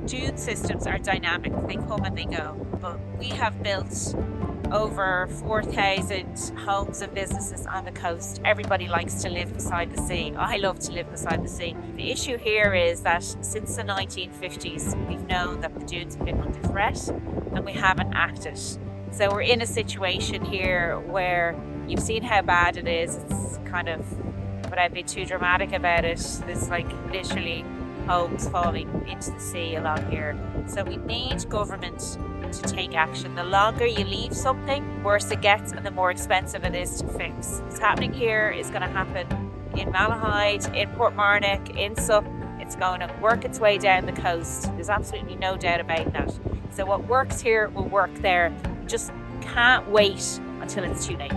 dune systems are dynamic. They come and they go. But we have built over 4,000 homes and businesses on the coast. Everybody likes to live beside the sea. I love to live beside the sea. The issue here is that since the 1950s, we've known that the dunes have been under threat and we haven't acted. So we're in a situation here where you've seen how bad it is. It's kind of, without being too dramatic about it, there's like literally homes falling into the sea along here. So we need government to take action. The longer you leave something, worse it gets and the more expensive it is to fix. What's happening here is going to happen in Malahide, in Portmarnock, in Sup. It's going to work its way down the coast. There's absolutely no doubt about that. So what works here will work there. You just can't wait until it's too late.